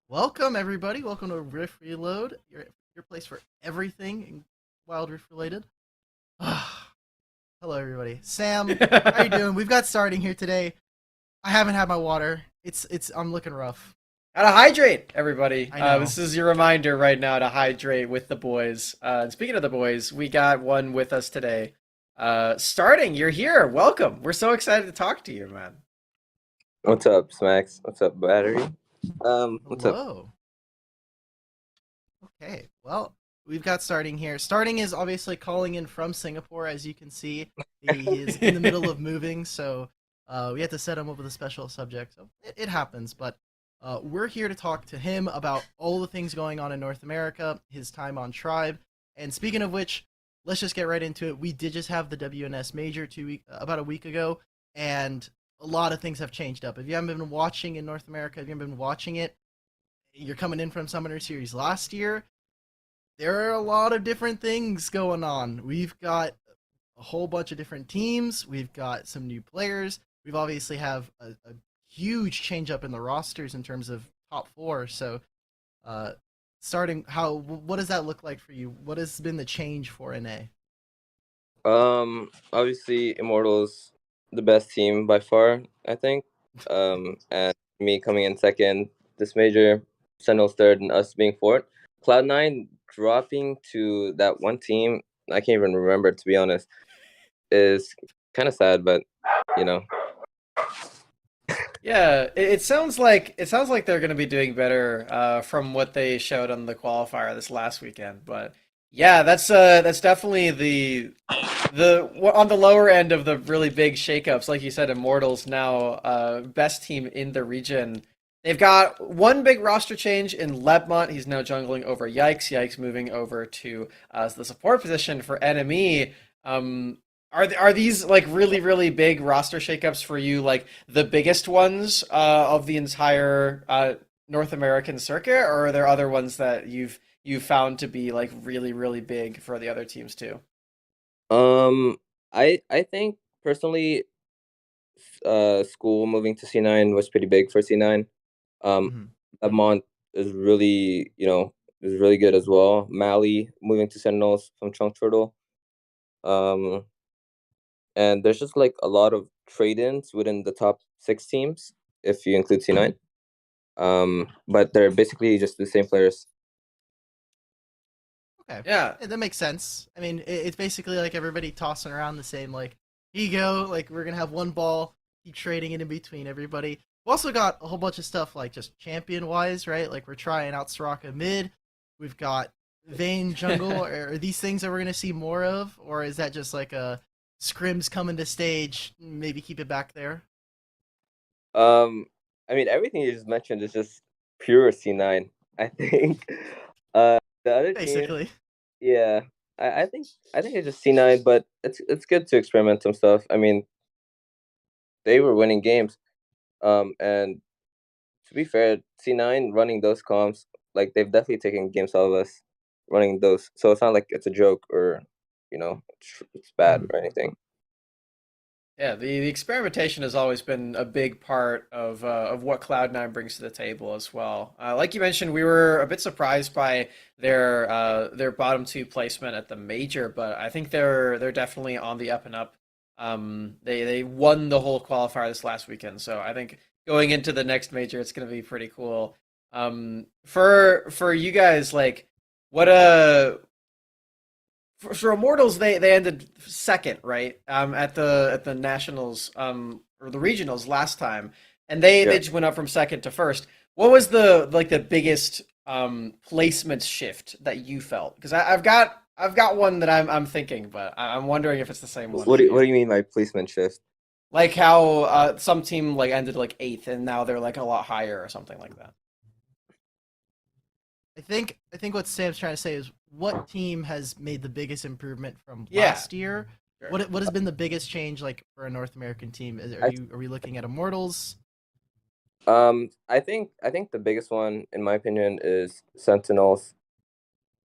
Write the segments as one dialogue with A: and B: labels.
A: Welcome everybody. Welcome to Rift Reload, your place for everything Wild Rift related. Hello everybody. Sam, how you doing? We've got starting here today. I haven't had my water. It's I'm looking rough.
B: Gotta hydrate, everybody.
A: I know.
B: This is your reminder right now to hydrate with the boys. And speaking of the boys, we got one with us today. Starting, you're here. Welcome. We're so excited to talk to you, man.
C: What's up, Smax? What's up, Battery? What's up?
A: Hello. Okay. Well, we've got starting here. Starting is obviously calling in from Singapore, as you can see. He is in the middle of moving, so we had to set him up with a special subject. So it happens, but we're here to talk to him about all the things going on in North America, his time on Tribe, and speaking of which, let's just get right into it. We did just have the WNS Major about a week ago, and a lot of things have changed up. If you haven't been watching in North America, if you haven't been watching it, you're coming in from Summoner Series last year. There are a lot of different things going on. We've got a whole bunch of different teams. We've got some new players. We've obviously have a huge change up in the rosters in terms of top four. So, starting what does that look like for you? What has been the change for NA?
C: Obviously, Immortals the best team by far, I think. And me coming in second, this major, Sentinels third, and us being fourth. Cloud9 dropping to that one team, I can't even remember, to be honest, is kind of sad, but you know.
B: Yeah, it sounds like they're going to be doing better from what they showed on the qualifier this last weekend. But yeah, that's definitely the on the lower end of the really big shakeups. Like you said, Immortals now best team in the region. They've got one big roster change in Lebmont. He's now jungling over Yikes. Yikes moving over to the support position for Enemy. Are these like really big roster shakeups for you? Like the biggest ones of the entire North American circuit, or are there other ones that you've found to be like really big for the other teams too?
C: Um, I think personally, school moving to C9 was pretty big for C9. Um,
A: Mhm.
C: Lamont is really, is really good as well. Mally moving to Sentinels from Chunk Turtle. Um, and there's just like a lot of trade-ins within the top 6 teams if you include C9. But they're basically just the same players.
A: Okay,
B: Yeah,
A: yeah, that makes sense. I mean, it's basically like everybody tossing around the same like ego. Like we're gonna have one ball, keep trading it in between everybody. We've also got a whole bunch of stuff like just champion wise, right? Like we're trying out Soraka mid. We've got Vayne jungle. Are these things that we're gonna see more of, or is that just like a scrims coming to stage? Maybe keep it back there.
C: Um, I mean, everything you just mentioned is just pure C9. I think the other team,
A: Basically.
C: yeah, I think it's just C9, but it's good to experiment some stuff. I mean, they were winning games. And to be fair, C9 running those comps, like they've definitely taken games out of us running those. So it's not like it's a joke or, it's bad
A: Mhm.
C: or anything.
B: yeah. The experimentation has always been a big part of what Cloud9 brings to the table as well. Like you mentioned, we were a bit surprised by their bottom two placement at the major, but I think they're definitely on the up and up. They won the whole qualifier this last weekend, so I think going into the next major, it's going to be pretty cool. For you guys, like what for Immortals, they ended second, right? At the nationals, or the regionals last time, and they
C: Yeah.
B: just went up from second to first. What was the biggest placement shift that you felt? Because I've got one that I'm thinking, but I'm wondering if it's the same one
C: What
B: for
C: do, what
B: you.
C: do you mean by placement shift?
B: Like how some team like ended like eighth, and now they're like a lot higher or something like that.
A: I think what Sam's trying to say is what team has made the biggest improvement from
B: Yeah,
A: last year?
B: sure.
A: What has been the biggest change like for a North American team? Are we looking at Immortals?
C: I think the biggest one, in my opinion, is Sentinels.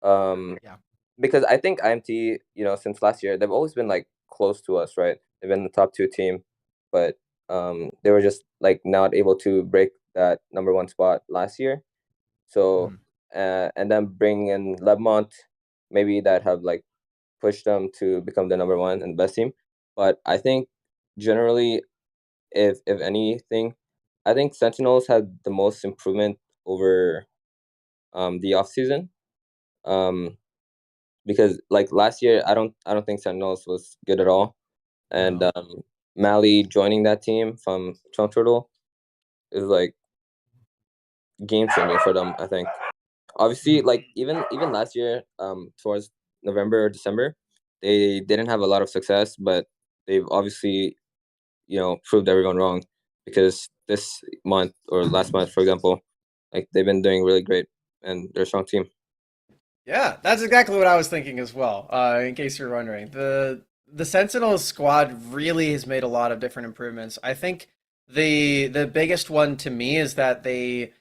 C: Um,
A: Yeah.
C: because I think IMT, since last year, they've always been like close to us, right? They've been the top 2 team, but they were just like not able to break that number 1 spot last year. So
A: Mhm.
C: and then bring in Lebmont, maybe that have like pushed them to become the number one and best team. But I think generally, if anything, I think Sentinels had the most improvement over the off season. Because like last year, I don't think Sentinels was good at all, and
A: No.
C: Mally joining that team from Trump Turtle is like game changing for them. I think obviously
A: Mhm.
C: like even last year, towards November or December, they didn't have a lot of success, but they've obviously proved everyone wrong, because this month or last month, for example, like they've been doing really great and they're a strong team.
B: Yeah, that's exactly what I was thinking as well. In case you're wondering, the Sentinels squad really has made a lot of different improvements. I think the biggest one to me is that they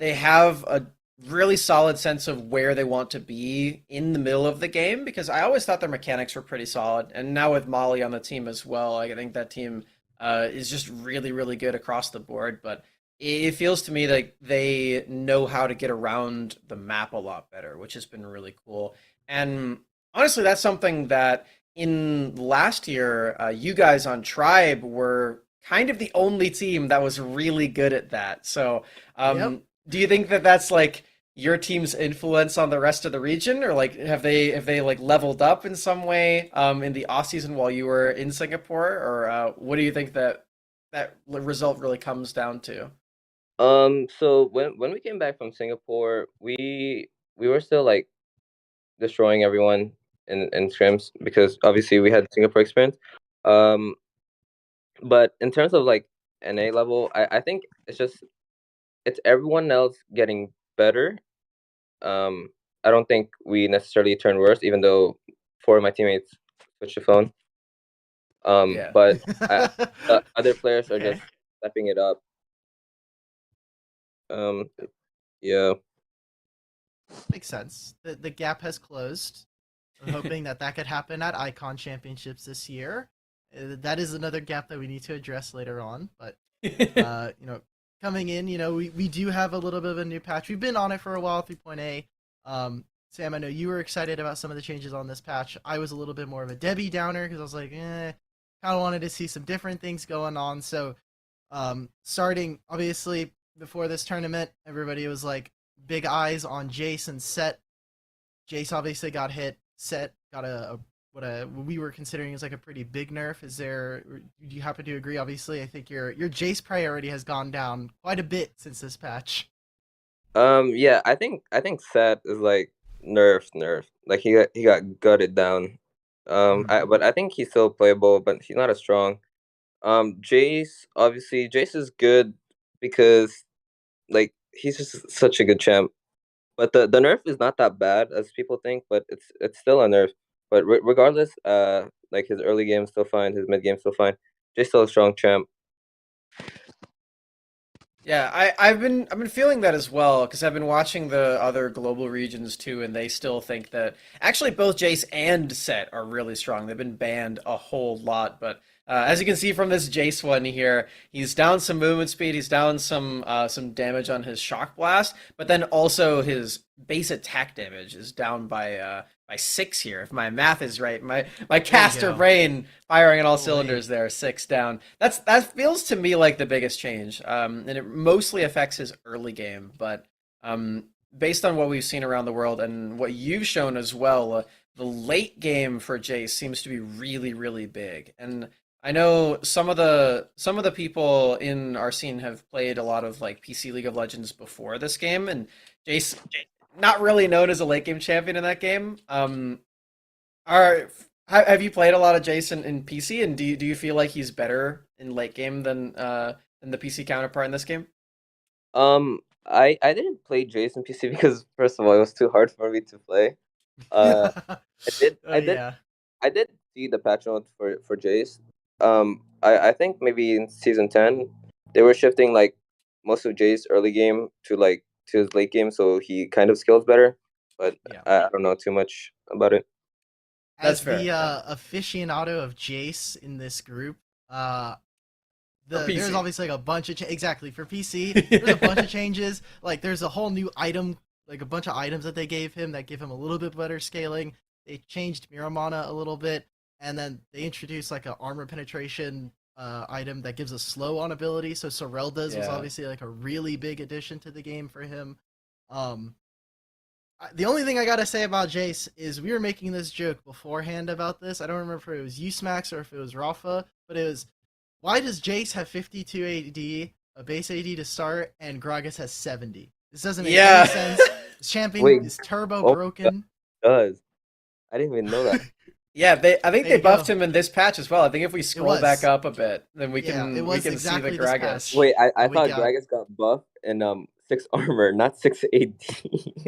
B: have a really solid sense of where they want to be in the middle of the game, because I always thought their mechanics were pretty solid, and now with Molly on the team as well, I think that team is just really good across the board. But it feels to me like they know how to get around the map a lot better, which has been really cool. And honestly, that's something that in last year, you guys on Tribe were kind of the only team that was really good at that. So,
A: Yep.
B: do you think that that's like your team's influence on the rest of the region, or like have they like leveled up in some way in the off season while you were in Singapore, or what do you think that result really comes down to?
C: So when we came back from Singapore, we were still like destroying everyone in scrims, because obviously we had Singapore experience. Um, but in terms of like NA level, I think it's everyone else getting better. Um, I don't think we necessarily turn worse, even though four of my teammates switched to phone.
B: Yeah.
C: But other players are
A: Okay.
C: just stepping it up. Um, yeah.
A: Makes sense. The gap has closed. I'm hoping that that could happen at Icon Championships this year. That is another gap that we need to address later on. But you know, coming in, we do have a little bit of a new patch. We've been on it for a while, 3.8. Sam, I know you were excited about some of the changes on this patch. I was a little bit more of a Debbie downer because I was like, kind of wanted to see some different things going on. So, starting obviously before this tournament, everybody was like big eyes on Jace and Set. Jace obviously got hit. Set got what we were considering is like a pretty big nerf. Is there? Do you happen to agree? Obviously, I think your Jace priority has gone down quite a bit since this patch.
C: Yeah, I think Sat is like nerfed. Like he got gutted down.
A: Mhm.
C: But I think he's still playable, but he's not as strong. Jace, obviously Jace is good because like he's just such a good champ. But the nerf is not that bad as people think, but it's still a nerf. But regardless, like his early game still fine, his mid game still fine. Jace still a strong champ.
B: Yeah, I've been feeling that as well because I've been watching the other global regions too, and they still think that actually both Jace and Set are really strong. They've been banned a whole lot, but as you can see from this Jace one here, he's down some movement speed, he's down some damage on his shock blast, but then also his base attack damage is down by 6 here, if my math is right. My
A: There you
B: caster
A: go.
B: brain firing on all
A: Holy.
B: cylinders there, 6 down. That feels to me like the biggest change, and it mostly affects his early game. But based on what we've seen around the world and what you've shown as well, the late game for Jace seems to be really big. And I know some of the people in our scene have played a lot of like PC League of Legends before this game, and Jace not really known as a late game champion in that game. Are have you played a lot of Jason in PC, and do you feel like he's better in late game than the PC counterpart in this game?
C: I didn't play Jason PC because first of all it was too hard for me to play. Uh, I did
A: Oh
C: I did
A: yeah.
C: I did see the patch notes for Jace. I think maybe in season 10 they were shifting like most of Jace early game to his late game, so he kind of scales better. But
A: Yeah.
C: I don't know too much about it.
B: That's
A: As the
B: fair. Yeah.
A: aficionado of Jace in this group, uh, there's
B: PC.
A: obviously like a bunch of exactly for PC. There's a bunch of changes. Like there's a whole new item, like a bunch of items that they gave him that give him a little bit better scaling. They changed Miramana a little bit, and then they introduced like an armor penetration item that gives a slow on ability. So Sorelda's was
B: Yeah.
A: obviously like a really big addition to the game for him. Um, the only thing I gotta say about Jace is we were making this joke beforehand about this. I don't remember if it was you, Smax, or if it was Rafa, but it was why does Jace have 52 AD, a base AD to start, and Gragas has 70? This doesn't make
B: Yeah.
A: any sense. This champion
C: Wait,
A: is turbo
C: oh,
A: broken.
C: it does. I didn't even know that.
B: Yeah, I think
A: There
B: they
A: you
B: buffed
A: go.
B: him in this patch as well. I think if we scroll back
A: was.
B: up a bit, then we
A: Yeah,
B: can
A: it
B: we
A: was
B: can
A: exactly
B: see the
A: this
B: Gragas.
A: patch.
C: Wait, I
A: that we
C: thought
A: got.
C: Gragas got buffed in 6 armor, not 6 AD.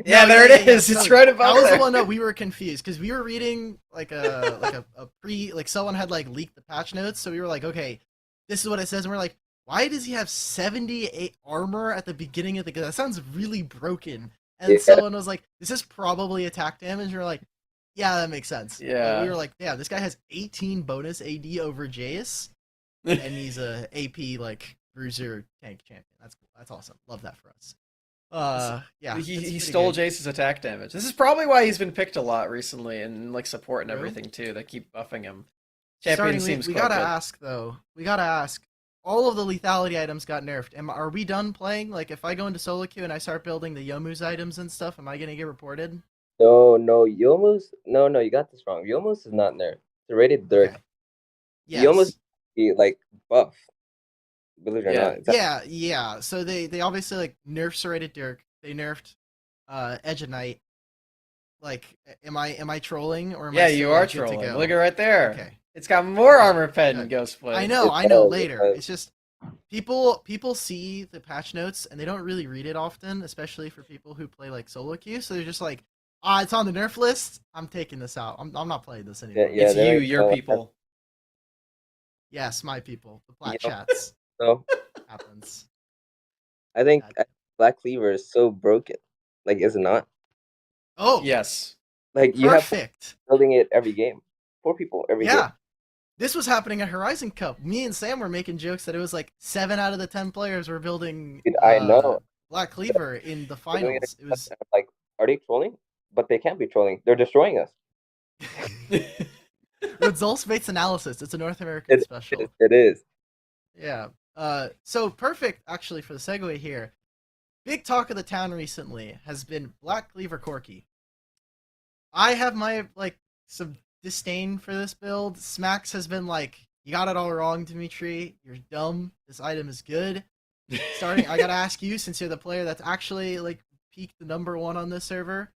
B: Yeah,
A: No,
B: there it is.
A: So
B: It's right above
A: that was
B: there.
A: the one that we were confused because we were reading like a pre like someone had like leaked the patch notes, so we were like, okay, this is what it says, and we're like, why does he have 78 armor at the beginning of the game? That sounds really broken. And
C: Yeah.
A: someone was like, this is probably attack damage. And we are like, yeah, that makes sense.
B: Yeah.
A: We were like, yeah, this guy has 18 bonus AD over Jace, and he's a AP like bruiser tank champion. That's cool. That's awesome. Love that for us. Yeah,
B: he
A: it's pretty
B: stole
A: good.
B: Jace's attack damage. This is probably why he's been picked a lot recently and like support and
A: True.
B: everything too. They keep buffing him.
A: Starting,
B: Champion seems
A: we
B: quite
A: gotta
B: good.
A: ask though. We gotta ask. All of the lethality items got nerfed. Are we done playing? Like, if I go into solo queue and I start building the Yomu's items and stuff, am I gonna get reported?
C: No, Yomu's. No, you got this wrong. Yomu's is not there. It's a rated Dirk.
A: Okay.
C: Yomu's
A: Yes.
C: like buff. Believe it or
B: Yeah.
C: not. It's
A: Yeah. So they obviously like nerfed Serrated Dirk. They nerfed Edge of Night. Like, am I trolling or am
B: Yeah,
A: I
B: you
A: still,
B: are
A: like, good to
B: trolling.
A: go?
B: Look at right there.
A: Okay.
B: It's got more armor pen
A: Good.
B: Ghost Blade.
A: I know
C: It does,
A: later.
C: it does.
A: It's just people see the patch notes and they don't really read it often, especially for people who play like solo queue. So they're just like, it's on the nerf list. I'm taking this out. I'm not playing this anymore.
C: Yeah,
B: It's
C: there
B: you,
C: ain't
B: your
C: no-
B: people.
A: Yes, my people. The plat
C: Yep.
A: chats
C: So
A: happens.
C: I think
A: God.
C: Black Cleaver is so broken. Like, is it not?
A: Oh,
B: Yes.
C: Like, you have
A: perfect.
C: building it every game. 4 people every
A: Yeah.
C: game.
A: This was happening at Horizon Cup. Me and Sam were making jokes that it was like 7 out of the 10 players were building
C: Dude, I know.
A: Black Cleaver in the
C: They're doing
A: finals. It was
C: like, are they trolling? But they can't be trolling. They're destroying us.
A: results-based analysis. It's a North American special.
C: It is.
A: Yeah. So perfect actually for the segue here. Big talk of the town recently has been Black Cleaver Corki. I have my like some disdain for this build. Smax has been like, you got it all wrong, Dimitri. You're dumb. This item is good. Starting, I gotta ask you, since you're the player that's actually like peaked the #1 on this server.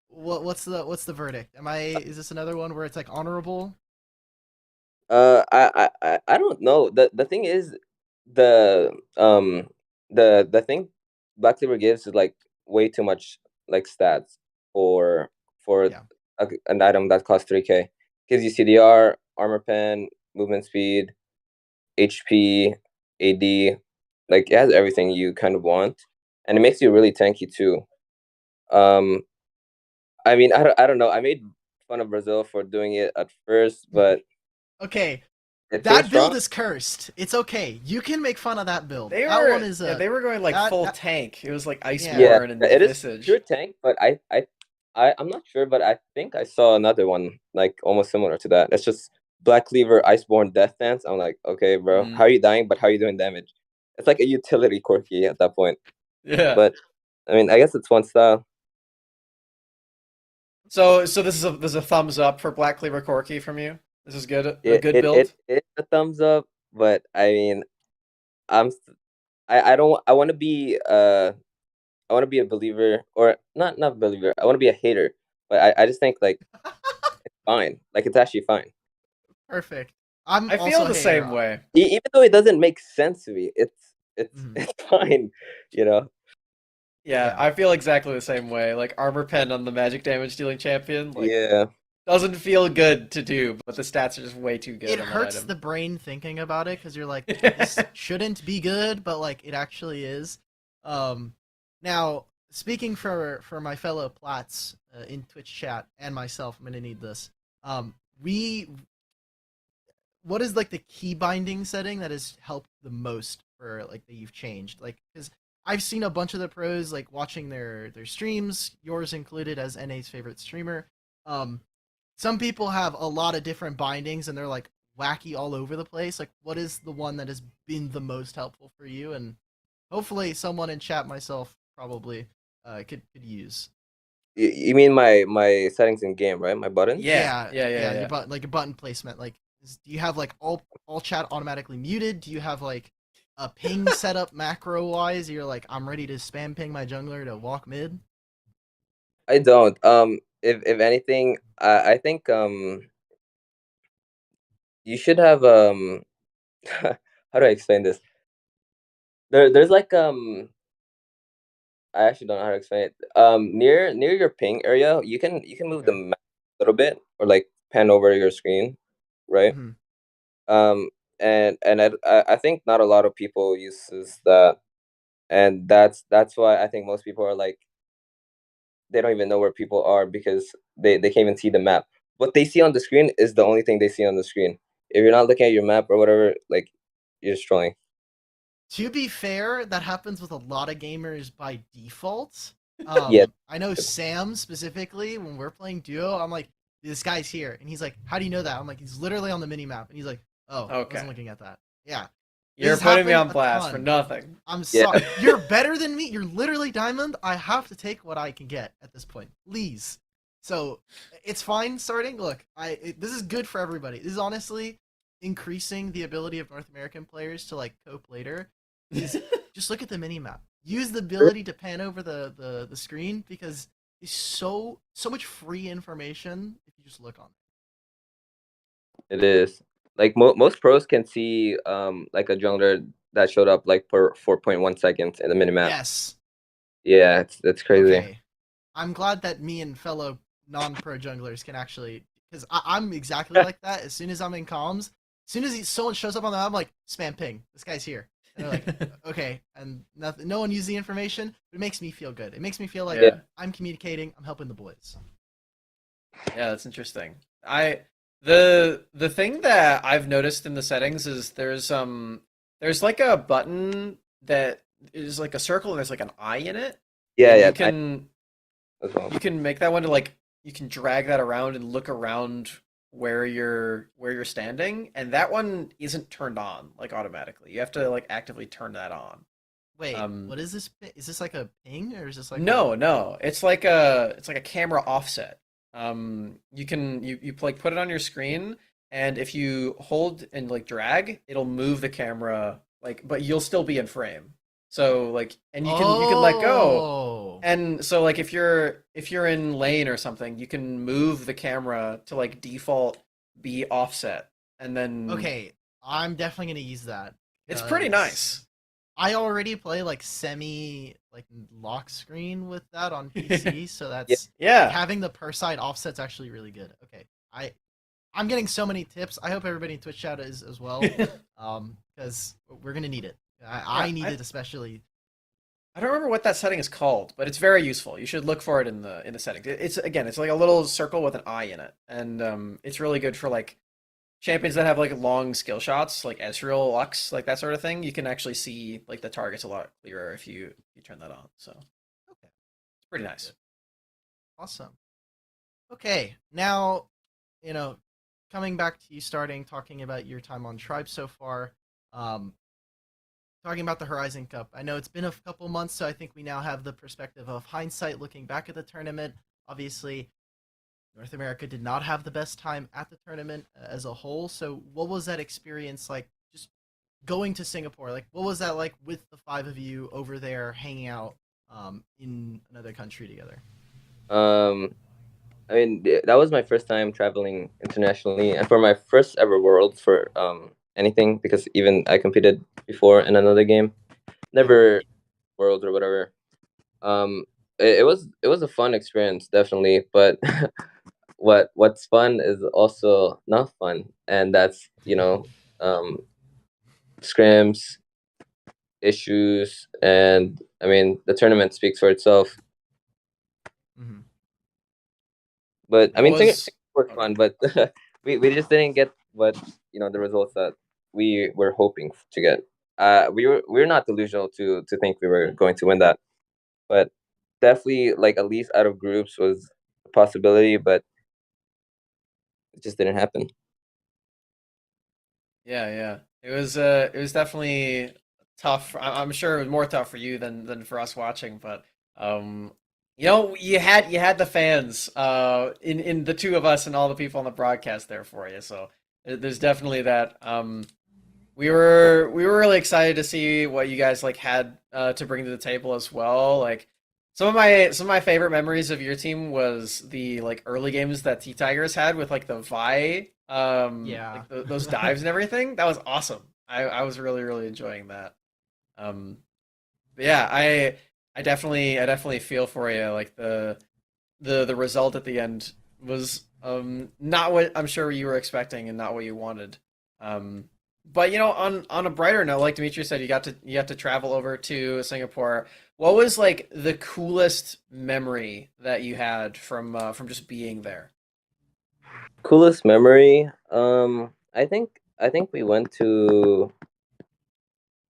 A: What's the verdict? Is this another one where it's like honorable?
C: I don't know. The thing is, the thing Black Cleaver gives is like way too much like stats for
A: Yeah.
C: an item that costs 3K. Gives you CDR, armor pen, movement speed, HP, AD. Like, it has everything you kind of want, and it makes you really tanky too. I mean, I don't know. I made fun of Brazil for doing it at first, but
A: Okay,
C: it
A: that
C: feels
A: build
C: strong.
A: is cursed. It's okay. You can make fun of that build.
B: They
A: That
B: were
A: one is
B: they were going like
A: that-
B: full
A: that-
B: tank. It was like Iceborne
C: Yeah,
B: and
C: it is
B: Visage.
C: pure tank, but I'm not sure, but I think I saw another one like almost similar to that. It's just Black Cleaver, Iceborne, Death Dance. I'm like, okay, bro,
B: Mhm.
C: how are you dying? But how are you doing damage? It's like a utility Corki at that point.
B: Yeah.
C: But I mean, I guess it's one style.
B: So this is a thumbs up for Black Cleaver Corki from you. This is good. A good build.
C: It's a thumbs up, but I mean, I don't. I want to be I want to be a believer, or not believer. I want to be a hater, but I just think like it's fine. Like, it's actually fine.
A: perfect.
B: I
A: Also
B: feel
A: a
B: the
A: hater.
B: same way.
C: Even though it doesn't make sense to me, it's
A: Mhm.
C: it's fine. You know.
B: Yeah,
A: Yeah.
B: I feel exactly the same way. Like armor pen on the magic damage dealing champion, like
C: Yeah.
B: doesn't feel good to do, but the stats are just way too good.
A: It
B: on that
A: hurts
B: item.
A: the brain thinking about it because you're like, this shouldn't be good, but like it actually is. Now speaking for my fellow plats in Twitch chat and myself, I'm gonna need this. We what is like the key binding setting that has helped the most for like that you've changed? Like, because I've seen a bunch of the pros like watching their streams, yours included as NA's favorite streamer. Um, some people have a lot of different bindings and they're like wacky all over the place. Like, what is the one that has been the most helpful for you? And hopefully, someone in chat, myself probably, could use.
C: You mean my settings in game, right? My buttons.
A: Yeah. Your button, like your button placement. Like, do you have like all chat automatically muted? Do you have like a ping setup macro wise? You're like, I'm ready to spam ping my jungler to walk mid.
C: I don't. If anything, I think you should have how do I explain this? There's like I actually don't know how to explain it. Near your ping area, you can move the
B: Okay.
C: map a little bit or like pan over your screen, right?
A: Mm-hmm.
C: Um, and I think not a lot of people uses that, and that's why I think most people are like they don't even know where people are because they can't even see the map. What they see on the screen is the only thing they see on the screen. If you're not looking at your map or whatever, like you're just trolling.
A: To be fair, that happens with a lot of gamers by default.
C: Yeah,
A: I know Sam specifically, when we're playing duo, I'm like, this guy's here. And he's like, how do you know that? I'm like, he's literally on the mini map. And he's like, oh, I wasn't
B: Okay.
A: looking at that. Yeah. This
B: You're
A: has
B: putting me
A: happened
B: on
A: a
B: blast for
A: ton.
B: nothing.
A: I'm
C: yeah.
A: sorry. You're better than me. You're literally diamond. I have to take what I can get at this point. Please. So it's fine starting. Look, this is good for everybody. This is honestly increasing the ability of North American players to like cope later. Is just look at the mini map. Use the ability to pan over the screen because it's so much free information if you just look on
C: It is. Like most pros can see like a jungler that showed up like per 4.1 seconds in the
A: it.
C: minimap.
A: Yes.
C: Yeah, it's crazy.
A: Okay. I'm glad that me and fellow non-pro junglers can actually, because I'm exactly like that. As soon as I'm in comms, as soon as someone shows up on the map, I'm like, spam ping. This guy's here. And they're like, okay. And nothing, no one used the information, but it makes me feel good. It makes me feel like
B: Yeah.
A: I'm communicating. I'm helping the boys.
B: Yeah, that's interesting. The thing that I've noticed in the settings is there's like a button that is like a circle and there's like an eye in it.
C: Yeah,
B: And
C: yeah. As well.
B: you can make that one to like you can drag that around and look around where you're standing, and that one isn't turned on like automatically. You have to like actively turn that on.
A: Wait,
B: Um,
A: what is this? Is this like a ping or is this like
B: no, it's like a camera offset. You like put it on your screen, and if you hold and like drag, it'll move the camera like, but you'll still be in frame. So like, and you can let go,
A: Oh.
B: and so like if you're in lane or something, you can move the camera to like default be offset, and then
A: Okay, I'm definitely gonna use that.
B: it's pretty
A: 'Cause
B: nice.
A: I already play like semi like lock screen with that on PC, so
C: Yeah.
A: that's like
B: Yeah.
A: having the per side offset's actually really good. Okay, I'm getting so many tips. I hope everybody in Twitch chat is as well, because we're gonna need it. I
B: Yeah,
A: need it especially.
B: I don't remember what that setting is called, but it's very useful. You should look for it in the settings. It's again, it's like a little circle with an eye in it, and it's really good for like champions that have like long skill shots, like Ezreal, Lux, like that sort of thing. You can actually see like the targets a lot clearer if you turn that on. So
A: Okay,
B: it's pretty nice.
A: good. Awesome. Okay, now you know, coming back to you starting talking about your time on Tribe so far. Um, Talking about the Horizon Cup, I know it's been a couple months, so I think we now have the perspective of hindsight looking back at the tournament. Obviously, North America did not have the best time at the tournament as a whole. So, what was that experience like? Just going to Singapore, like, what was that like with the five of you over there hanging out in another country together?
C: Um, I mean, that was my first time traveling internationally, and for my first ever world for anything, because even I competed before in another game, never world or whatever. It was a fun experience, definitely, but what's fun is also not fun, and that's um scrims, issues, and I mean the tournament speaks for itself.
A: Mm-hmm.
C: But I
B: What
C: mean, Singapore
B: was
C: was
B: okay?
C: fun, but we just didn't get what the results that we were hoping to get. We're not delusional to think we were going to win that, but definitely like at least out of groups was a possibility, but it just didn't happen.
B: Yeah. It was definitely tough. I'm sure it was more tough for you than for us watching, but um, you had the fans in the two of us and all the people on the broadcast there for you. So there's definitely that. We were really excited to see what you guys like had to bring to the table as well. Like some of my favorite memories of your team was the like early games that T Tigers had with like the Vi,
A: Yeah.
B: like those dives and everything. That was awesome. I was really enjoying that. Um, but yeah, I definitely feel for you. Like the result at the end was not what I'm sure you were expecting and not what you wanted. Um, but on a brighter note, like Dimitri said, you got to travel over to Singapore. What was like the coolest memory that you had from just being there?
C: Coolest memory. I think we went to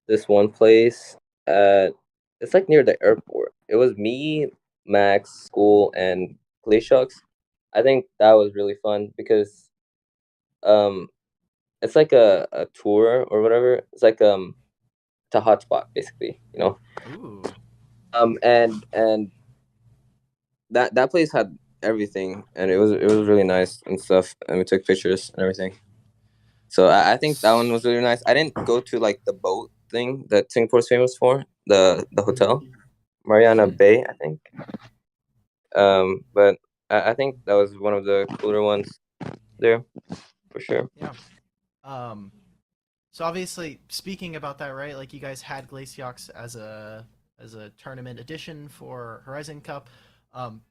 C: this one place at it's like near the airport. It was me, Max, school, and Glaciux. I think that was really fun because um it's like a tour or whatever. It's like it's a hotspot basically,
A: Ooh.
C: and that place had everything, and it was really nice and stuff, and we took pictures and everything. So I think that one was really nice. I didn't go to like the boat thing that Singapore's famous for, the hotel, Mariana
A: Mhm.
C: Bay, I think. But I think that was one of the cooler ones there for sure.
A: Yeah. Um, so obviously, speaking about that, right? Like you guys had Glaciox as a tournament edition for Horizon Cup. Um,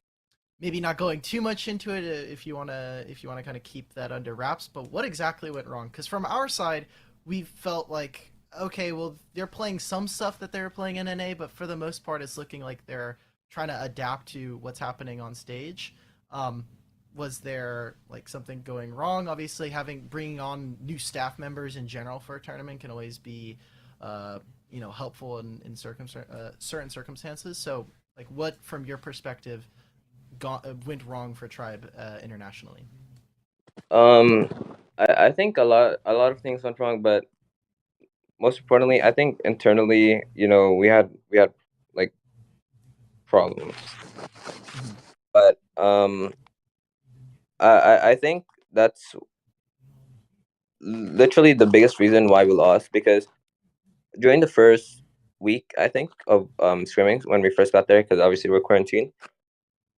A: Maybe not going too much into it if you wanna kind of keep that under wraps. But what exactly went wrong? Because from our side, we felt like okay, well they're playing some stuff that they were playing in NA, but for the most part, it's looking like they're trying to adapt to what's happening on stage. Um, was there like something going wrong? Obviously, bringing on new staff members in general for a tournament can always be, helpful in certain circumstances. So, like, what from your perspective went wrong for Tribe internationally?
C: Um, I think a lot of things went wrong, but most importantly, I think internally, we had like problems.
A: Mhm.
C: But I think that's literally the biggest reason why we lost, because during the first week, I think, of scrimmings when we first got there, because obviously we're quarantined,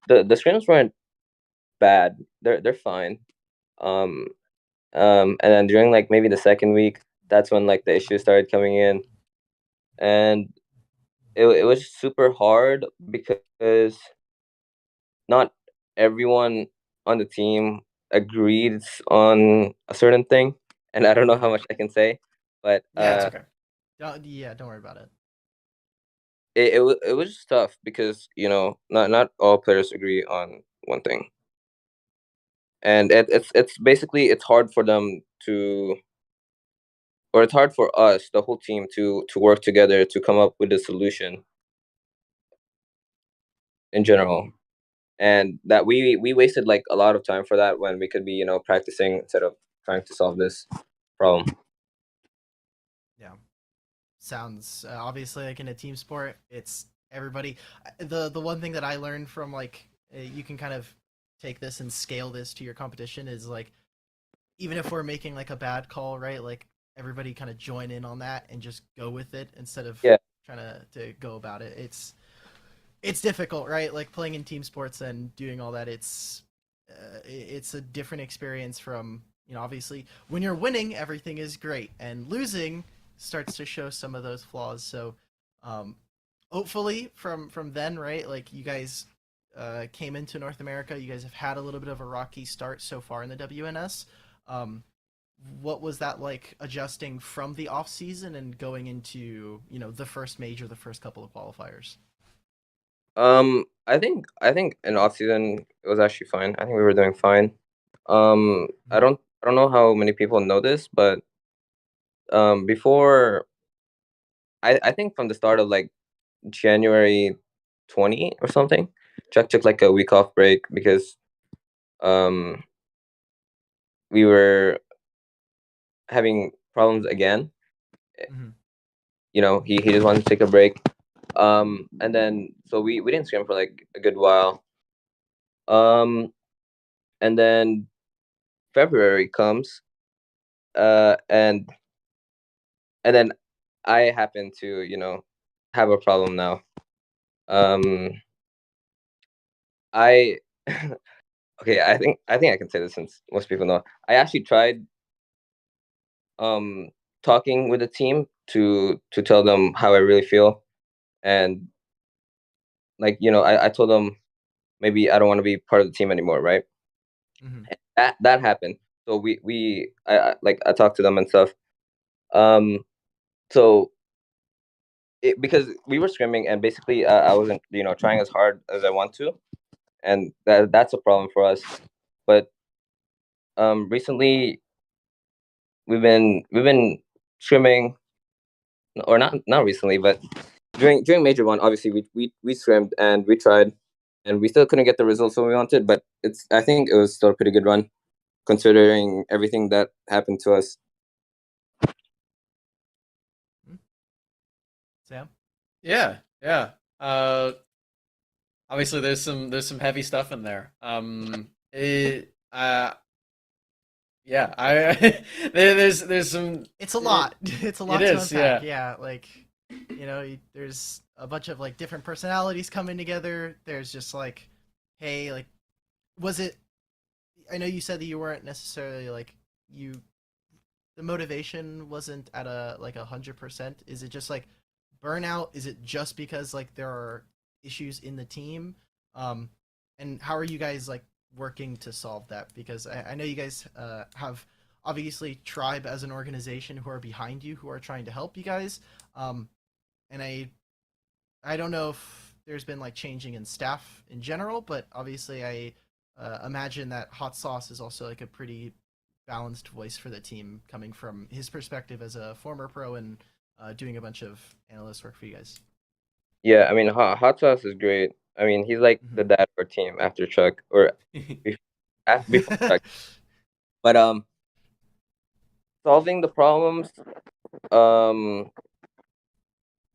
C: the scrims weren't bad. They're fine. Um, and then during like maybe the second week, that's when like the issues started coming in, and it was super hard because not everyone on the team agreed on a certain thing, and I don't know how much I can say, but
B: Yeah, it's okay.
A: Don't worry about it.
C: it was just tough because not all players agree on one thing, and it's basically it's hard for them to, or it's hard for us, the whole team, to work together to come up with a solution in general, and that we wasted like a lot of time for that when we could be practicing instead of trying to solve this problem.
A: Yeah, sounds obviously like in a team sport, it's everybody. The one thing that I learned from like you can kind of take this and scale this to your competition is like even if we're making like a bad call, right? Like everybody kind of join in on that and just go with it instead of
C: Yeah.
A: trying to go about it. It's difficult, right? Like playing in team sports and doing all that. It's a different experience from obviously when you're winning everything is great and losing starts to show some of those flaws. So um, hopefully from then, right? Like you guys came into North America, you guys have had a little bit of a rocky start so far in the WNS. Um, what was that like adjusting from the off season and going into the first major, the first couple of qualifiers?
C: I think in off season it was actually fine. I think we were doing fine. I
A: Mhm.
C: don't I don't know how many people know this, but before I think from the start of like January 20 or something, Chuck took like a week off break because um we were having problems again.
A: Hmm.
C: He just wanted to take a break. And then so we didn't scrim for like a good while. Um, and then February comes, and then I happen to have a problem now. Um, I okay. I think I can say this since most people know. I actually tried um talking with the team to tell them how I really feel, and like I told them maybe I don't want to be part of the team anymore, right?
A: Hmm.
C: That happened. So I talked to them and stuff. Um, so because we were scrimming and basically I wasn't trying as hard as I want to, and that's a problem for us. But recently we've been scrimming, or not recently, but during major one, obviously we scrimmed and we tried, and we still couldn't get the results that we wanted. But I think it was still a pretty good run considering everything that happened to us.
A: Sam.
B: Yeah, yeah. Obviously there's some heavy stuff in there. Yeah, there's some.
A: It's a lot. It's a
B: It
A: lot to
B: is,
A: unpack.
B: yeah.
A: Yeah, like there's a bunch of like different personalities coming together. There's just like, hey, like, was it? I know you said that you weren't necessarily like you. The motivation wasn't at a like 100%. Is it just like burnout? Is it just because like there are issues in the team? Um, and how are you guys like working to solve that? Because I know you guys have obviously Tribe as an organization who are behind you, who are trying to help you guys. Um, and I don't know if there's been like changing in staff in general, but obviously I imagine that Hot Sauce is also like a pretty balanced voice for the team, coming from his perspective as a former pro and doing a bunch of analyst work for you guys.
C: Yeah, I mean, Hot Sauce is great. I mean, he's like the dad of our team after Chuck, or before, before Chuck. But solving the problems, um,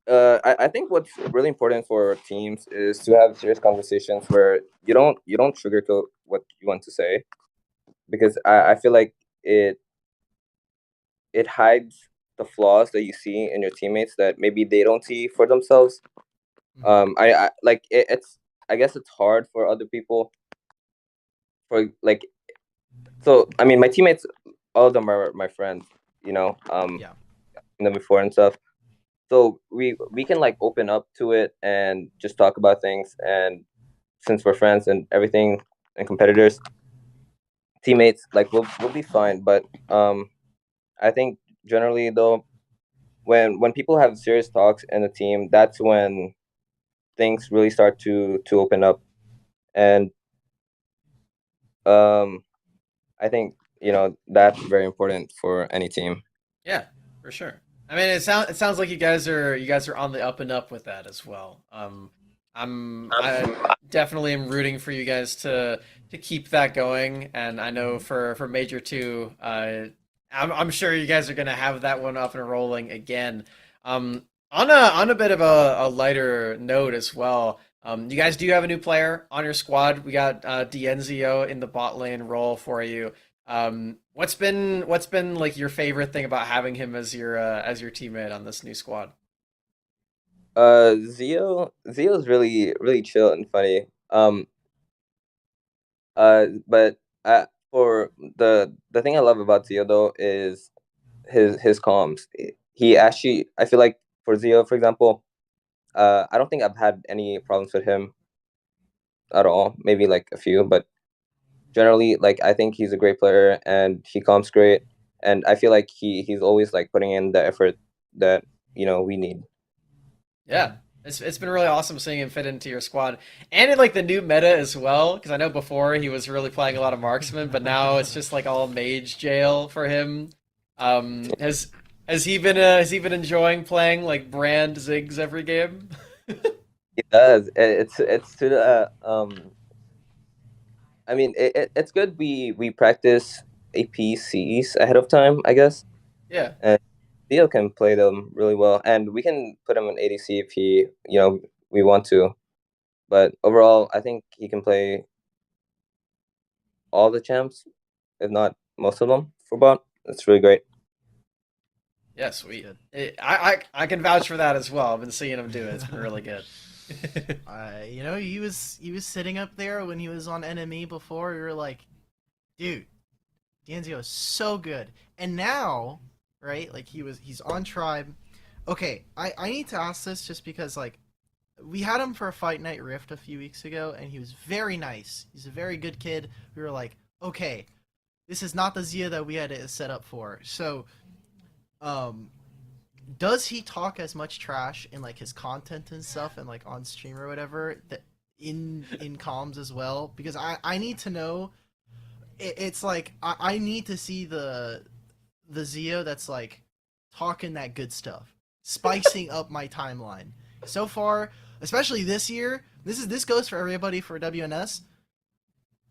C: I think what's really important for teams is to have serious conversations where you don't sugarcoat what you want to say, because I feel like it hides the flaws that you see in your teammates that maybe they don't see for themselves.
A: Mhm.
C: I like it's I guess it's hard for other people, for like, so I mean my teammates, all of them are my friends, you know,
A: Yeah.
C: in them before and stuff. So we can like open up to it and just talk about things, and since we're friends and everything and competitors, teammates, like we'll be fine. But I think generally though, when people have serious talks in the team, that's when things really start to open up. And um I think that's very important for any team.
B: Yeah, for sure. I mean, it sounds like you guys are on the up and up with that as well. I definitely am rooting for you guys to keep that going, and I know
A: Mhm.
B: for Major Two, I'm sure you guys are gonna have that one up and rolling again. On a bit of a lighter note as well. You guys do have a new player on your squad. We got Dienzio in the bot lane role for you. What's been like your favorite thing about having him as your teammate on this new squad?
C: Zio's really really chill and funny. But for the thing I love about Zio though is his comms. He actually, I feel like for Zio, for example, I don't think I've had any problems with him at all. Maybe like a few, but generally, like I think he's a great player and he comms great, and I feel like he's always like putting in the effort that we need.
B: Yeah. It's been really awesome seeing him fit into your squad, and in like the new meta as well. Because I know before he was really playing a lot of marksman, but now it's just like all mage jail for him. Has he been enjoying playing like Brand Ziggs every game?
C: It does. It's to the I mean, it's good. We practice APCs ahead of time, I guess,
B: Yeah.
C: and Theo can play them really well, and we can put him in ADC if we want to. But overall, I think he can play all the champs, if not most of them, for bot. That's really great.
B: Yeah, sweet. I can vouch for that as well. I've been seeing him do it. It's been really good.
A: He was sitting up there when he was on NME before. We were like, dude, Danzio is so good. And now, right? Like he's on Tribe. Okay, I need to ask this just because like we had him for a Fight Night Rift a few weeks ago, and he was very nice. He's a very good kid. We were like, okay, this is not the Zia that we had it set up for. So, um, does he talk as much trash in like his content and stuff, and like on stream or whatever that in comms as well? Because I need to know. It's like I need to see the Zio that's like talking that good stuff, spicing up my timeline. So far, especially this year, this goes for everybody for WNS.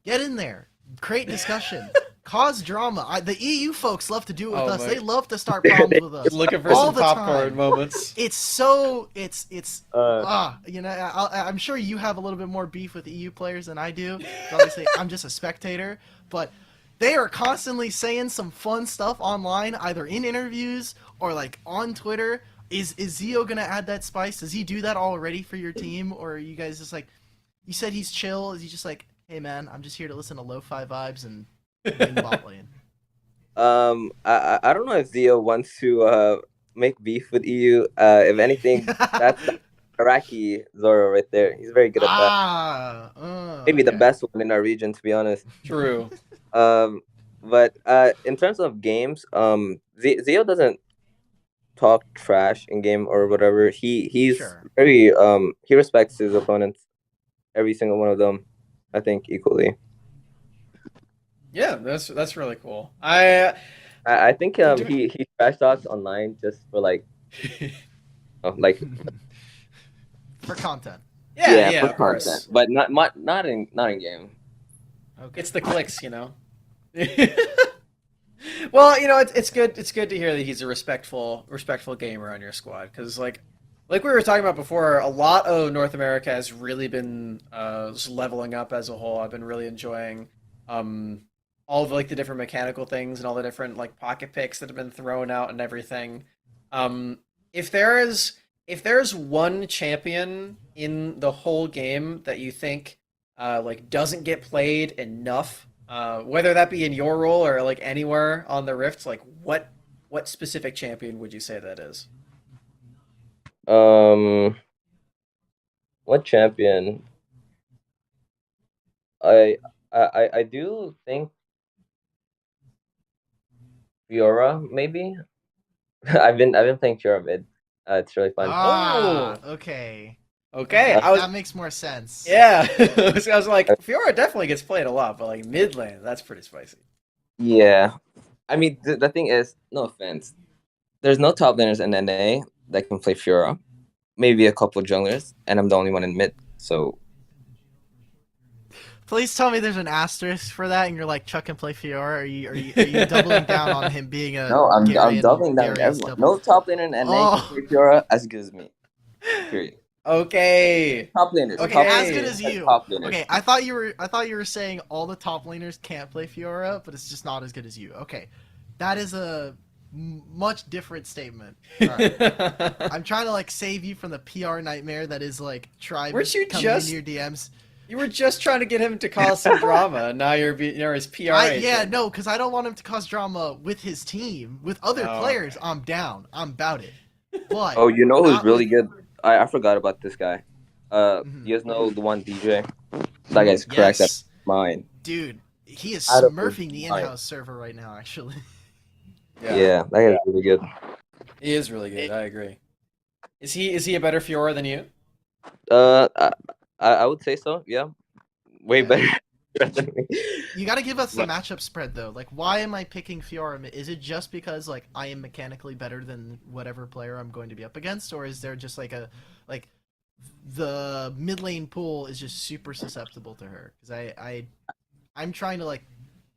A: Get in there, create discussion, cause drama. The EU folks love to do it with
B: Oh
A: us.
B: my-
A: They love to start problems with us.
B: Looking for
A: all
B: some
A: the
B: popcorn
A: time.
B: moments.
A: It's I'm sure you have a little bit more beef with EU players than I do. Obviously, I'm just a spectator, but they are constantly saying some fun stuff online, either in interviews or like on Twitter. Is Zio gonna add that spice? Does he do that already for your team, or are you guys just like? You said he's chill. Is he just like, hey man, I'm just here to listen to lo-fi vibes and win bot lane?
C: I don't know if Zio wants to make beef with EU. If anything, that's Iraqi Zoro right there. He's very good at that. Maybe the
A: Okay.
C: best one in our region, to be honest.
B: True.
C: But in terms of games, Zio doesn't talk trash in game or whatever. He's
A: Sure.
C: very he respects his opponents, every single one of them, I think equally.
B: Yeah, that's really cool. I
C: I think he trash talks online just for like like
A: For content.
B: yeah,
C: for
B: of course.
C: content, but not in game.
A: Okay.
B: It's the clicks, you know. Well, you know, it's good. It's good to hear that he's a respectful gamer on your squad because, like we were talking about before, a lot of North America has really been just leveling up as a whole. I've been really enjoying all of like the different mechanical things and all the different like pocket picks that have been thrown out and everything. Um, if there's one champion in the whole game that you think like doesn't get played enough, whether that be in your role or like anywhere on the Rift, like what specific champion would you say that is?
C: What champion? I do think Fiora maybe. I've been playing Fiora mid. It's really fun.
A: Okay.
B: Okay,
A: That makes more sense.
B: yeah, I was like Fiora definitely gets played a lot, but like mid lane, that's pretty spicy.
C: Yeah, I mean the thing is, no offense, there's no top laners in NA that can play Fiora. Maybe a couple junglers, and I'm the only one in mid. So
A: Please tell me there's an asterisk for that, and you're like Chuck can play Fiora. Are you doubling down on him being a
C: no, I'm
A: Gary
C: doubling down on
A: Gary's
C: everyone.
A: double?
C: No top laner in NA can play Fiora as good as me. Period.
B: Okay.
C: Top laners.
A: Okay,
C: top
A: as
C: laners,
A: good as you.
C: Top laners.
A: Okay, I thought you were saying all the top laners can't play Fiora, but it's just not as good as you. Okay, that is a much different statement. All right. I'm trying to like save you from the PR nightmare that is like Tribe
B: Weren't you
A: coming
B: just-
A: into your DMs.
B: You were just trying to get him to cause some drama, and now you're his PR agent.
A: Yeah, no, because I don't want him to cause drama with his team, with other
B: Oh,
A: players.
B: okay.
A: I'm down. I'm about it. But
C: Oh, you know who's
A: not
C: really
A: with-
C: good? I forgot about this guy.
A: Mhm.
C: You guys know the one DJ? That guy's cracked
A: Yes.
C: up mine.
A: Dude, he is
C: Out of
A: smurfing the
C: his mind.
A: in-house server right now. Actually,
C: Yeah, that guy's really good.
B: He is really good. I agree. Is he a better Fiora than you?
C: I would say so. Yeah, way better than me.
A: You got to give us the
C: But-
A: matchup spread though. Like, why am I picking Fiora? Is it just because like I am mechanically better than whatever player I'm going to be up against, or is there just like a like the mid lane pool is just super susceptible to her? Because I'm trying to like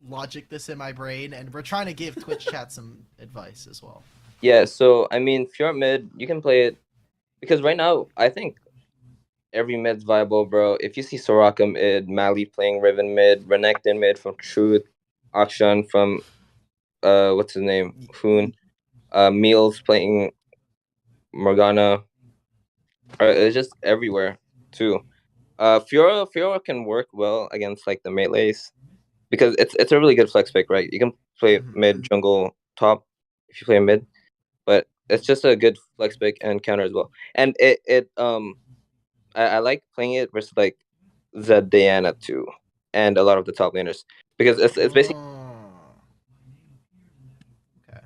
A: logic this in my brain, and we're trying to give Twitch chat some advice as well.
C: Yeah, so I mean, if you're mid, you can play it because right now I think every mid's viable, bro. If you see Soraka mid, Mali playing Riven mid, Renekton mid from Truth, Akshan from what's his name, Hoon, Meals playing Morgana, it's just everywhere too. Fiora can work well against like the melees because it's a really good flex pick, right? You can play mid, jungle, top if you play mid, but it's just a good flex pick and counter as well. And I like playing it versus like Zed Diana too, and a lot of the top laners because it's basically
A: Okay.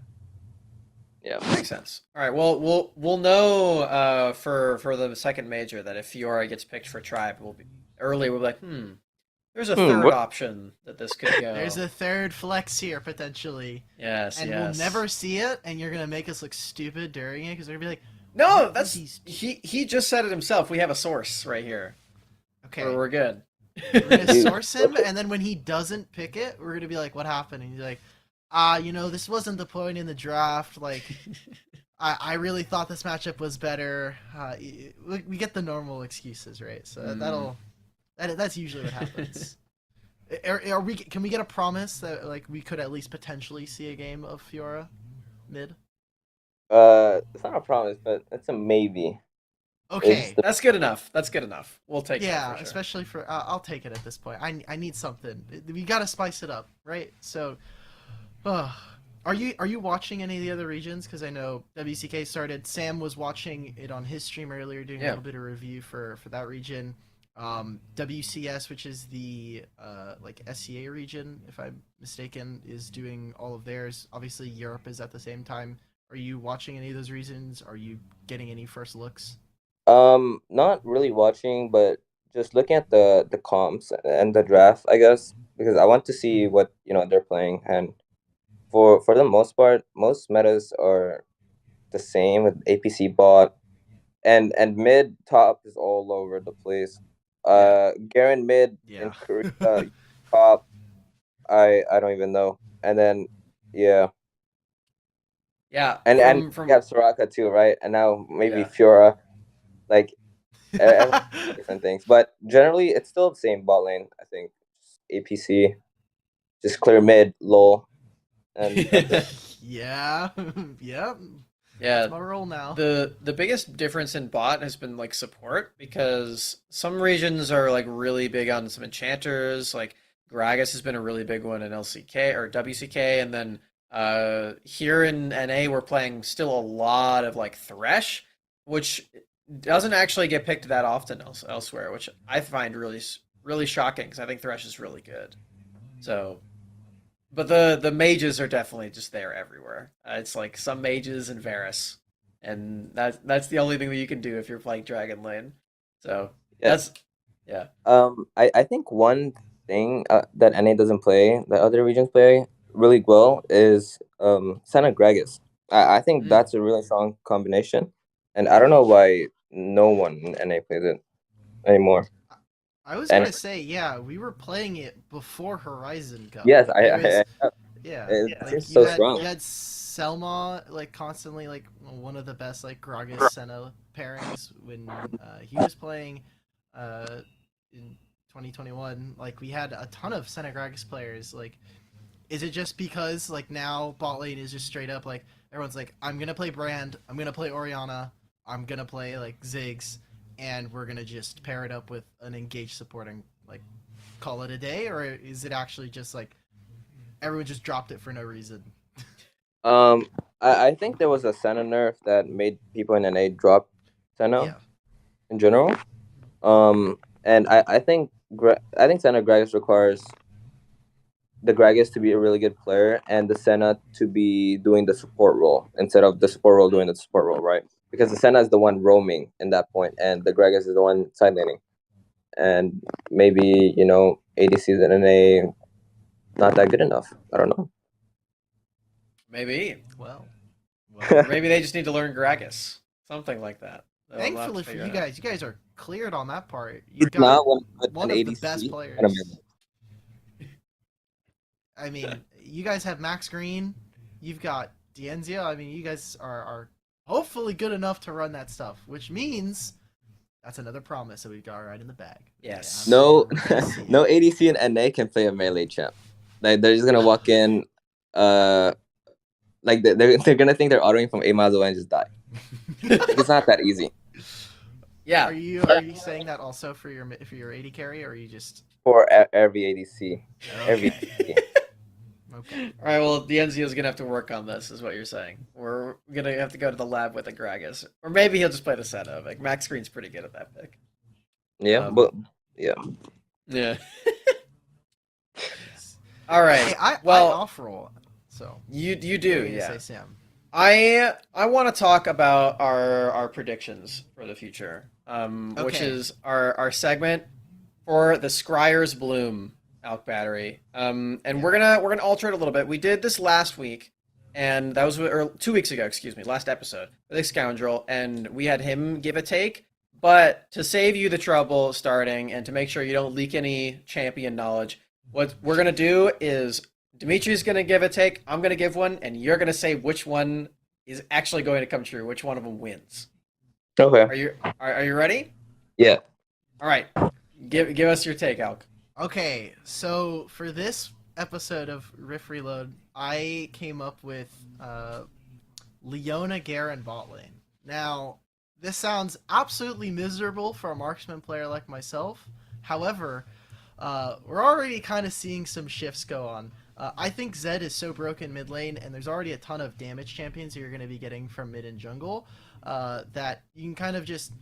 C: yeah.
B: Makes sense. All right. Well, we'll know for the second major that if Fiora gets picked for tribe, we'll be early. We'll be like, there's a third
C: What?
B: option that this could go.
A: There's a third flex here potentially.
B: Yes,
A: and
B: yes.
A: we'll never see it, and you're gonna make us look stupid during it because they're gonna be like,
B: No,
A: "What
B: that's
A: is these-"
B: he just said it himself. We have a source right here.
A: Okay,
B: We're good.
A: we're gonna source him, and then when he doesn't pick it, we're gonna be like, "What happened?" And he's like, this wasn't the point in the draft. Like, I really thought this matchup was better. We get the normal excuses, right? So that's usually what happens. Are we? Can we get a promise that like we could at least potentially see a game of Fiora mid?
C: It's not a promise, but it's a maybe.
A: Okay.
B: That's good enough. That's good enough. We'll take that
A: Yeah,
B: for sure.
A: especially for I'll take it at this point. I need something. We gotta spice it up, right? So, are you watching any of the other regions? Because I know WCK started. Sam was watching it on his stream earlier, doing a little bit of review for that region. WCS, which is the like SCA region, if I'm mistaken, is doing all of theirs. Obviously, Europe is at the same time. Are you watching any of those regions? Are you getting any first looks?
C: Not really watching, but just looking at the comps and the draft, I guess, because I want to see what they're playing, and for the most part, most metas are the same with APC bot, and mid top is all over the place. Garen mid in Korea, top, I don't even know, and then yeah, and
B: from
C: we have Soraka too, right? And now maybe
B: Yeah.
C: Fiora, like. Different things, but generally it's still the same bot lane. I think APC, just clear mid, lol, and that's it.
A: Yeah, yep.
B: Yeah,
A: That's my role now.
B: the biggest difference in bot has been like support because some regions are like really big on some enchanters. Like Gragas has been a really big one in LCK or WCK, and then here in NA we're playing still a lot of like Thresh, which doesn't actually get picked that often elsewhere, which I find really shocking because I think Thresh is really good. So but the mages are definitely just there everywhere. It's like some mages and Varus, and that's the only thing that you can do if you're playing Dragon Lane. So
C: Yeah.
B: that's yeah.
C: I think one thing that NA doesn't play, that other regions play really well, is Senna Gragas. I think that's a really strong combination, and I don't know why no one in NA plays it anymore.
A: I was gonna say, yeah, we were playing it before Horizon Cup.
C: Yes,
A: Yeah,
C: it
A: like
C: seems so strong.
A: you had Selma like constantly like one of the best like Gragas Senna pairings when he was playing in 2021. Like we had a ton of Senna Gragas players. Like, is it just because like now bot lane is just straight up like everyone's like, I'm gonna play Brand, I'm gonna play Oriana, I'm gonna play like Ziggs, and we're gonna just pair it up with an engaged support and like call it a day, or is it actually just like everyone just dropped it for no reason?
C: I think there was a Senna nerf that made people in NA drop Senna in general. And I think Senna Gragas requires the Gragas to be a really good player and the Senna to be doing the support role instead of the support role doing the support role, right? because the Senna is the one roaming in that point, and the Gragas is the one side laning. And maybe, ADCs and NA not that good enough. I don't know.
B: Maybe.
A: Well,
B: Or maybe they just need to learn Gragas. Something like that. They'll have to
A: thankfully for
B: figure
A: you
B: it out.
A: guys, you guys are cleared on that part. You've
C: It's not
A: got one
C: an
A: of the
C: ADC
A: best
C: and a
A: players.
C: mid.
A: I mean, you guys have Max Green. You've got Dienzio. I mean, you guys are hopefully good enough to run that stuff, which means that's another promise that we've got right in the bag.
B: Yes.
C: No,
A: We're gonna see it.
C: no ADC and NA can play a melee champ. Like they're just gonna walk in, like they're gonna think they're autoing from 8 miles away and just die. Like, it's not that easy.
B: Yeah.
A: Are you saying that also for your AD carry, or are you just
C: For every ADC, every
A: okay?
C: ADC.
A: Okay.
B: All right, well, Dienzio's going to have to work on this, is what you're saying. We're going to have to go to the lab with a Gragas. Or maybe he'll just play the setup. Like, Max Green's pretty good at that pick.
C: Yeah,
B: Um,
C: but yeah.
B: Yeah. All right.
A: Hey, I
B: well,
A: off roll. So
B: you do,
A: what were you gonna
B: yeah.
A: Say, Sam.
B: I want to talk about our predictions for the future, which
A: Okay.
B: is our segment for the Scryer's Bloom AlkBattery. And we're gonna alter it a little bit. We did this last week, and that was 2 weeks ago. Excuse me, last episode with a scoundrel, and we had him give a take. But to save you the trouble starting, and to make sure you don't leak any champion knowledge, what we're gonna do is Dimitri's gonna give a take. I'm gonna give one, and you're gonna say which one is actually going to come true. Which one of them wins?
C: Okay.
B: Are you ready?
C: Yeah.
B: All right. Give us your take, Alk.
A: Okay, so for this episode of Riff Reload, I came up with Leona Garen bot lane. Now, this sounds absolutely miserable for a marksman player like myself. However, we're already kind of seeing some shifts go on. I think Zed is so broken mid lane, and there's already a ton of damage champions you're going to be getting from mid and jungle, that you can kind of just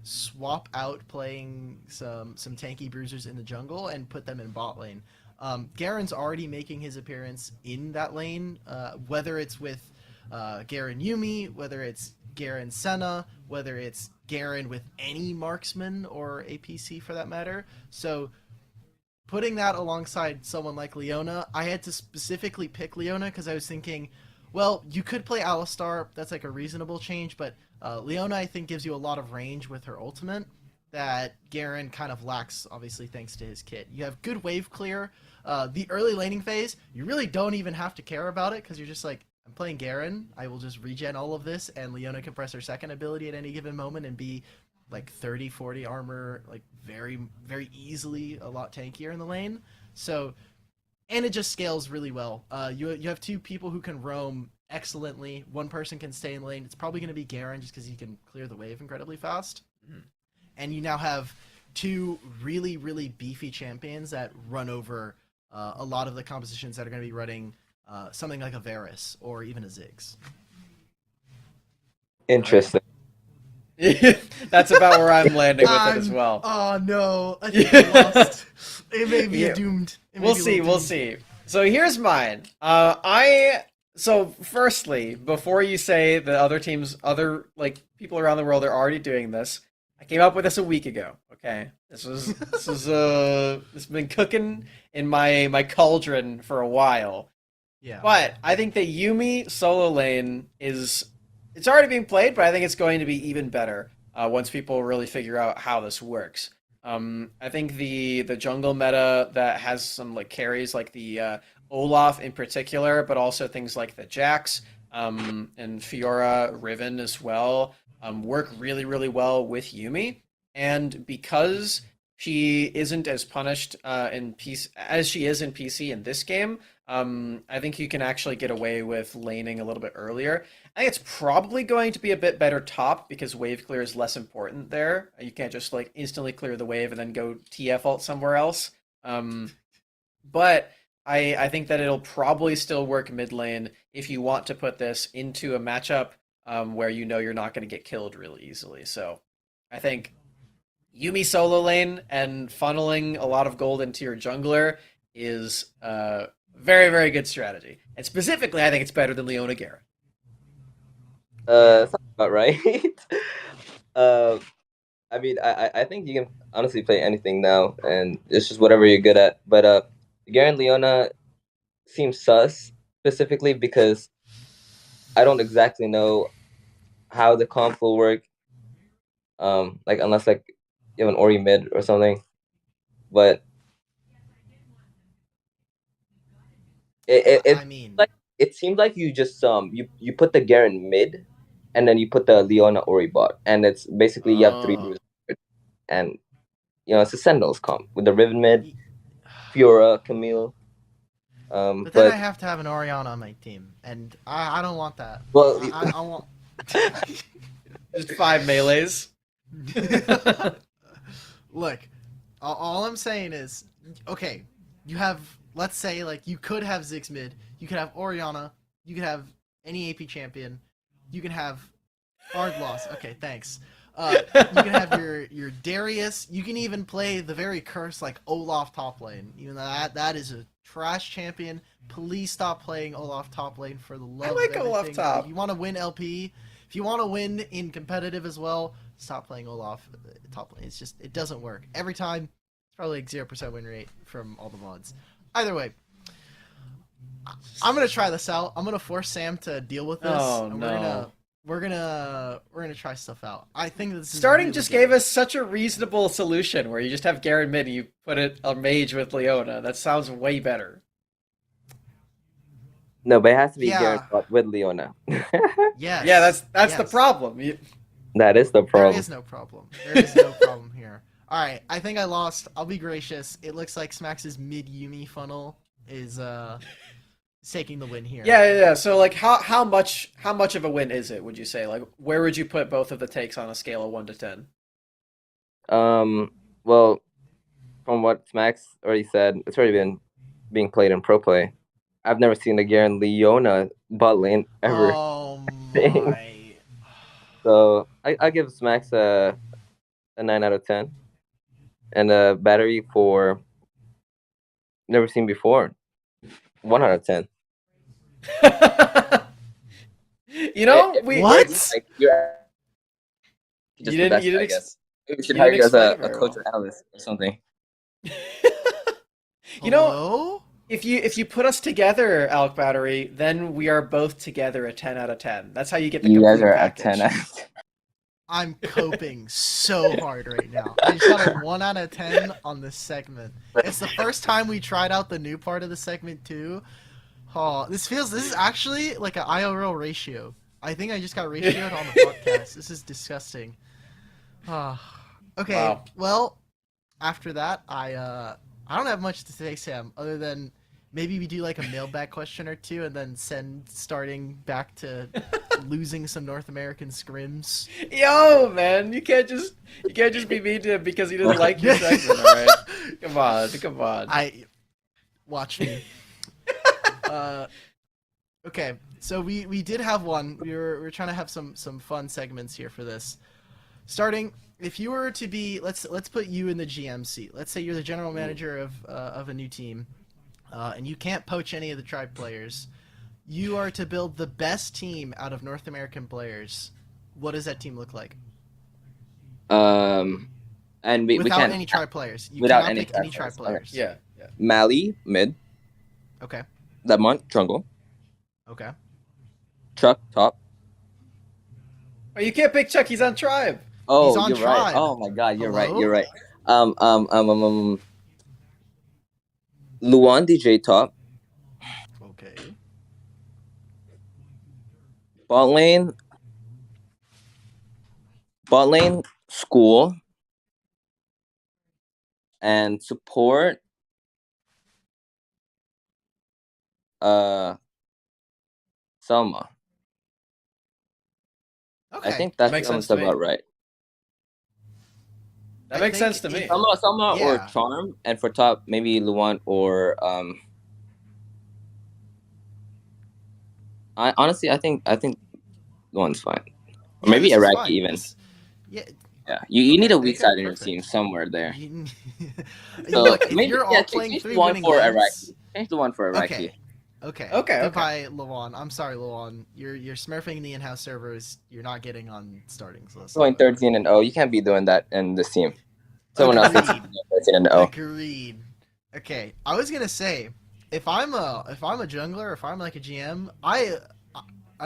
A: swap out playing some tanky bruisers in the jungle and put them in bot lane. Garen's already making his appearance in that lane, whether it's with Garen Yumi, whether it's Garen Senna, whether it's Garen with any marksman or APC for that matter. So putting that alongside someone like Leona, I had to specifically pick Leona because I was thinking, well, you could play Alistar. That's like a reasonable change, but Leona, I think, gives you a lot of range with her ultimate that Garen kind of lacks, obviously, thanks to his kit. You have good wave clear. The early laning phase, you really don't even have to care about it because you're just like, I'm playing Garen. I will just regen all of this, and Leona can press her second ability at any given moment and be like 30, 40 armor, like very, very easily a lot tankier in the lane. So, and it just scales really well. You have two people who can roam excellently. One person can stay in lane. It's probably going to be Garen just because he can clear the wave incredibly fast. Mm-hmm. And you now have two really, really beefy champions that run over a lot of the compositions that are going to be running something like a Varus or even a Ziggs.
C: Interesting.
B: That's about where I'm landing with it as well.
A: Oh no, I think I lost. It may be doomed.
B: We'll see. So here's mine. So firstly, before you say the other teams, other like people around the world are already doing this, I came up with this a week ago. Okay, this has been cooking in my cauldron for a while.
A: Yeah.
B: But I think the Yumi solo lane it's already being played, but I think it's going to be even better once people really figure out how this works. I think the jungle meta that has some like carries like the Olaf in particular, but also things like the Jax and Fiora, Riven as well, work really, really well with Yumi. And because she isn't as punished in PC as she is in PC in this game, I think you can actually get away with laning a little bit earlier. I think it's probably going to be a bit better top because wave clear is less important there. You can't just like instantly clear the wave and then go TF ult somewhere else. But I think that it'll probably still work mid lane if you want to put this into a matchup where you know you're not going to get killed really easily. So I think Yumi solo lane and funneling a lot of gold into your jungler is a very, very good strategy. And specifically, I think it's better than Leona Garen.
C: about right. uh, I mean, I think you can honestly play anything now, and it's just whatever you're good at. But Garen Leona seems sus specifically because I don't exactly know how the comp will work. Like unless like you have an Ori mid or something, but
A: I mean,
C: it seemed like you just you put the Garen mid, and then you put the Leona Ori bot, and it's basically you have 3 bruisers, and it's a Sentinels comp with the Riven mid, Fiora, Camille.
A: but then I have to have an Orianna on my team, and I don't want that.
C: Well,
A: I want
B: Just 5 melees.
A: Look, all I'm saying is, okay, you have, let's say, like, you could have Ziggs mid, you could have Orianna, you could have any AP champion, you can have hard loss. Okay, thanks. You can have your Darius. You can even play the very cursed like Olaf top lane. Even though that is a trash champion. Please stop playing Olaf top lane for the love
B: I like
A: of everything.
B: Olaf top.
A: If you want to win LP, if you want to win in competitive as well, stop playing Olaf top lane. It's just, it doesn't work. Every time, it's probably like 0% win rate from all the mods. Either way, I'm gonna try this out. I'm gonna force Sam to deal with this.
B: Oh,
A: and
B: no.
A: We're gonna try stuff out. I think this is
B: Starting
A: really
B: just
A: good.
B: gave us such a reasonable solution where you just have Garen mid and you put it a mage with Leona. That sounds way better.
C: no, but it has to be
A: Yeah.
C: Garen bot with Leona.
A: Yes.
B: Yeah, that's the
A: yes.
B: problem.
C: That is the problem.
A: There is no problem. There is no problem here. All right, I think I lost. I'll be gracious. It looks like Smax's mid Yumi funnel is taking the win here.
B: Yeah. So like, how much of a win is it? Would you say, like, where would you put both of the takes on a scale of 1 to 10?
C: Well, from what Smax already said, it's already been being played in pro play. I've never seen the Garen Leona bot lane ever.
A: Oh my.
C: So I give Smax a 9 out of 10, and a battery for never seen before, 1 out of 10.
B: You know,
A: What?
C: Like,
B: you
C: just
B: didn't.
C: best,
B: You didn't.
C: I guess. We should
B: you
C: hire
B: didn't
C: you as
B: explain
C: a
B: it very
C: coach
B: well.
C: or analyst or something.
B: You know,
A: Hello?
B: if you put us together, AlkBattery, then we are both together a 10 out of 10. That's how you get the
C: You guys
B: complete
C: are
B: package.
C: a 10 out of 10.
A: I'm coping so hard right now. I just got a 1 out of 10 on this segment. It's the first time we tried out the new part of the segment too. Oh, this is actually like an IRL ratio. I think I just got ratioed on the podcast. This is disgusting. Okay,
B: Wow.
A: well, after that, I don't have much to say, Sam, other than maybe we do like a mailbag question or two and then send starting back to losing some North American scrims.
B: Yo, man, you can't just be mean to him because he doesn't like your segment, all right? Come on.
A: Watch me. Okay, so we did have one. We were trying to have some fun segments here for this. Starting, if you were to be, let's put you in the GM seat. Let's say you're the general manager of a new team, and you can't poach any of the tribe players. You are to build the best team out of North American players. What does that team look like?
C: And we
A: Without
C: can't
A: any tribe players. You
C: without
A: cannot
C: any
A: pick any
C: tribe
A: tribe
C: players.
A: players.
B: Yeah.
C: Mali mid,
A: Okay.
C: Lemon jungle,
A: Okay.
C: Chuck top.
B: Oh, you can't pick Chuck. He's on Tribe.
C: Oh,
A: He's on
C: you're
A: tribe.
C: right. Oh my God, you're right.
A: Hello?
C: You're right. Luan DJ top,
A: Okay.
C: bot lane school, and support. Selma.
A: Okay.
C: I think
B: That
C: that
B: makes
C: sounds
B: sense to me.
C: about right.
B: That
A: I
B: makes
A: think
B: sense to me.
C: Selma or
A: Yeah.
C: Charm, and for top maybe Luan or honestly I think Luan's fine. Or maybe
A: this is
C: Iraqi
A: fine.
C: even.
A: Yeah.
C: Yeah, you need a
A: Okay,
C: weak
A: okay,
C: side in your
A: perfect.
C: team somewhere there.
A: You-
C: So
A: Look, if
C: maybe
A: you're all playing
C: change
A: 3
C: the one
A: winning
C: for
A: games,
C: Iraqi. Change the one for Iraqi.
A: okay. Okay.
B: Okay.
A: Goodbye, Lawan. I'm sorry, Lawan. You're smurfing the in-house servers. You're not getting on Starting's list.
C: Going 13-0. You can't be doing that in this team. Someone else needs to
A: Agreed.
C: be doing 13-0.
A: Agreed. Okay, I was gonna say, if I'm a jungler, if I'm like a GM, I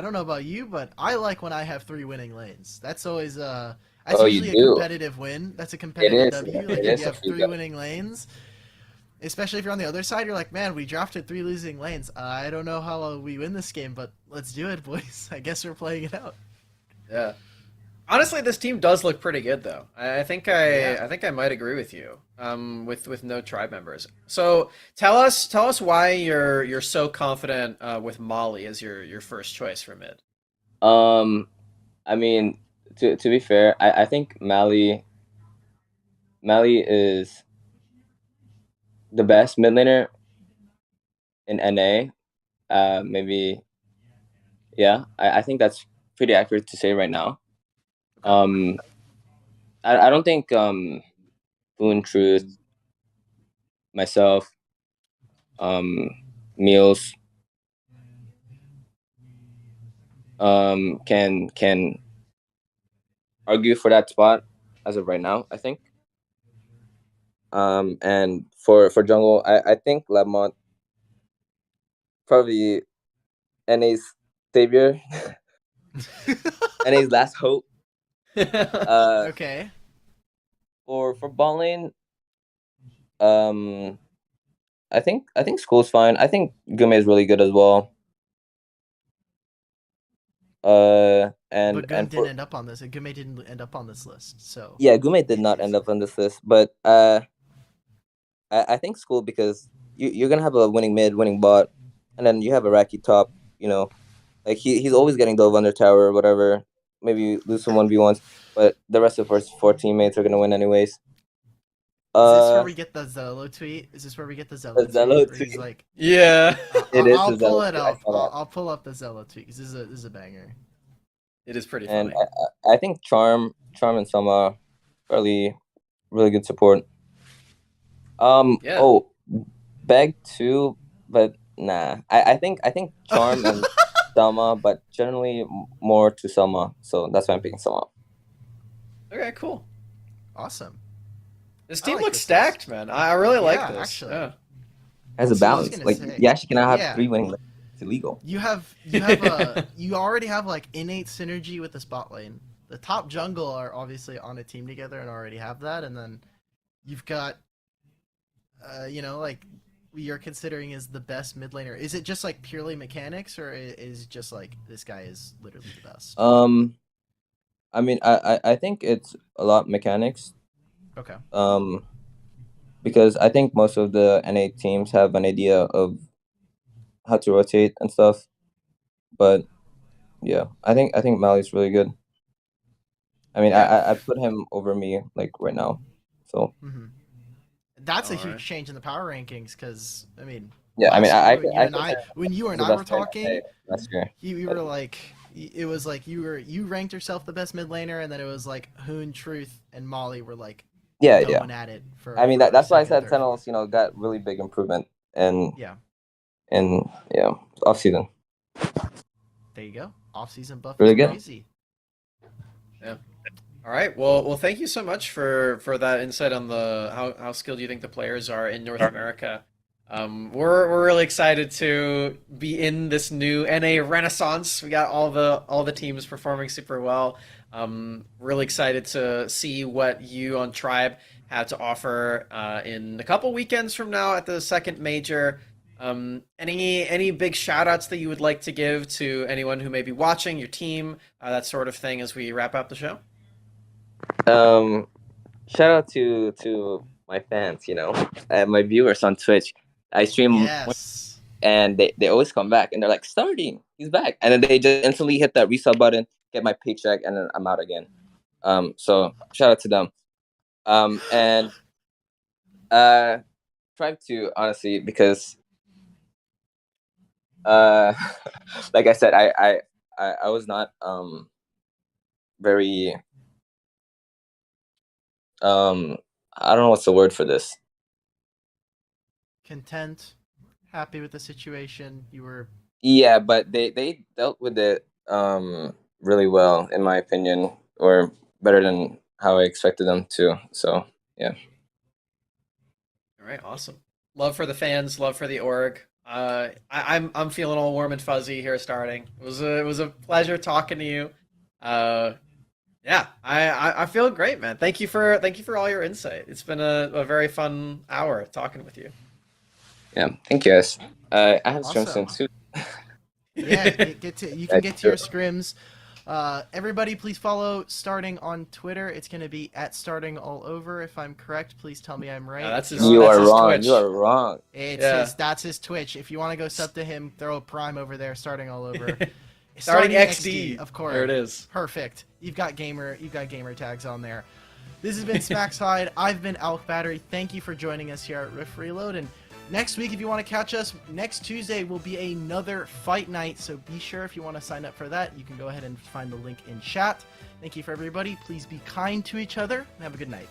A: don't know about you, but I like when I have 3 winning lanes. That's
C: Oh, you
A: usually a
C: do.
A: competitive win. That's a
C: It
A: competitive
C: is.
A: W. Like
C: It
A: if
C: is
A: you
C: a
A: have
C: free
A: 3 winning lanes, especially if you're on the other side, you're like, man, we drafted 3 losing lanes. I don't know how we win this game, but let's do it, boys. I guess we're playing it out.
B: Yeah. Honestly, this team does look pretty good, though. I think
A: Yeah.
B: I think I might agree with you. With no tribe members. So tell us why you're so confident with Molly as your first choice for mid.
C: I mean, to be fair, I think Mally is the best mid laner in NA. Maybe, yeah. I think that's pretty accurate to say right now.
A: Okay.
C: I don't think Boone Truth, myself, Meals, can argue for that spot as of right now. I think. And for jungle, I think Lamont probably NA's savior, NA's last hope.
A: Okay.
C: For ball lane, um, I think School's fine. I think Gume is really good as well.
A: But Gun
C: And
A: didn't
C: for
A: end up on this. Gume didn't end up on this list. So
C: yeah, Gume did not
A: if
C: end up on this list, but I think School, because you're gonna have a winning mid, winning bot, and then you have a Raki top. You know, like he's always getting dove under tower or whatever. Maybe lose some 1v1s, but the rest of his four teammates are gonna win anyways.
A: is this where
C: Uh,
A: we get the Zello tweet? Is this where we get the
C: the
A: Zello tweet
C: Zello
A: where he's
C: tweet.
A: like,
B: Yeah,
C: It is
A: I'll
C: the
A: pull
C: Zello
A: it
C: tweet. I
A: up.
C: saw that.
A: I'll pull up the Zello tweet because this is a banger.
B: it is pretty
C: And
B: funny.
C: I think Charm and Sama fairly really good support.
B: Yeah.
C: Oh, Beg too, but nah. I think Charm and Selma, but generally more to Selma, so that's why I'm picking Selma.
B: Okay, cool.
A: Awesome.
B: This
A: I
B: team
A: like
B: looks
A: this list.
B: stacked, man. I really like
A: Yeah,
B: this.
A: actually.
B: Yeah.
C: Has a
A: So I was
C: balance.
A: gonna
C: Like
A: say,
C: you actually cannot have
A: yeah,
C: 3 winning lists. It's illegal.
A: you already have like innate synergy with the spot lane. The top jungle are obviously on a team together and already have that, and then you've got like you're considering is the best mid laner. Is it just like purely mechanics, or is it just like this guy is literally the best?
C: I mean, I think it's a lot mechanics.
A: Okay.
C: Because I think most of the NA teams have an idea of how to rotate and stuff. But yeah, I think Mali's really good. I mean,
A: Yeah.
C: I put him over me like right now. So
A: hmm That's a
B: All
A: huge
B: right.
A: change in the power rankings because I mean,
C: yeah, I mean,
A: last year when
C: I consider him
A: you and
C: the
A: I were
C: best player in
A: talking,
C: NA last year.
A: you
C: But
A: were like, it was like you ranked yourself the best mid laner, and then it was like Hoon, Truth, and Molly were like
C: yeah.
A: going at it
C: I
A: for
C: mean,
A: for
C: that's why I
A: second,
C: said
A: third, fourth.
C: Sentinels, got really big improvement in
A: Yeah,
C: in yeah off season.
A: there you go. Off season buff is
C: Really good.
A: crazy.
B: Yeah. All right. Well, thank you so much for that insight on the how skilled you think the players are in North America. We're really excited to be in this new NA renaissance. We got all the teams performing super well. Really excited to see what you on Tribe have to offer in a couple weekends from now at the second major. Any big shout outs that you would like to give to anyone who may be watching your team, that sort of thing, as we wrap up the show?
C: Um, Shout out to my fans, and my viewers on Twitch. I stream
A: Yes.
C: and they always come back and they're like, starting, he's back. And then they just instantly hit that resub button, get my paycheck, and then I'm out again. So shout out to them. And try to honestly, because like I said, I was not very I don't know what's the word for this.
A: Content. happy with the situation? You were.
C: Yeah, but they dealt with it really well, in my opinion, or better than how I expected them to. So yeah.
B: All right, awesome. Love for the fans, love for the org. I'm feeling all warm and fuzzy here starting. It was a pleasure talking to you. Yeah, I feel great, man. Thank you for all your insight. It's been a very fun hour talking with you.
C: Yeah, thank you guys. I have stream
A: Awesome.
C: soon too.
A: Yeah, you can get to your scrims. Everybody, please follow Starting on Twitter. It's going to be at Starting all over. If I'm correct, please tell me I'm right.
B: that's his,
C: You
B: that's
C: are
B: his
C: wrong.
B: Twitch.
C: You are wrong.
A: That's his Twitch. If you want to go sub to him, throw a prime over there. Starting all over.
B: Starting XD,
A: of course.
B: There it is.
A: Perfect. You've got gamer tags on there. This has been Smax. I've been AlkBattery. Thank you for joining us here at Rift Reload. And next week, if you want to catch us, next Tuesday will be another fight night. So be sure, if you want to sign up for that, you can go ahead and find the link in chat. Thank you for everybody. Please be kind to each other and have a good night.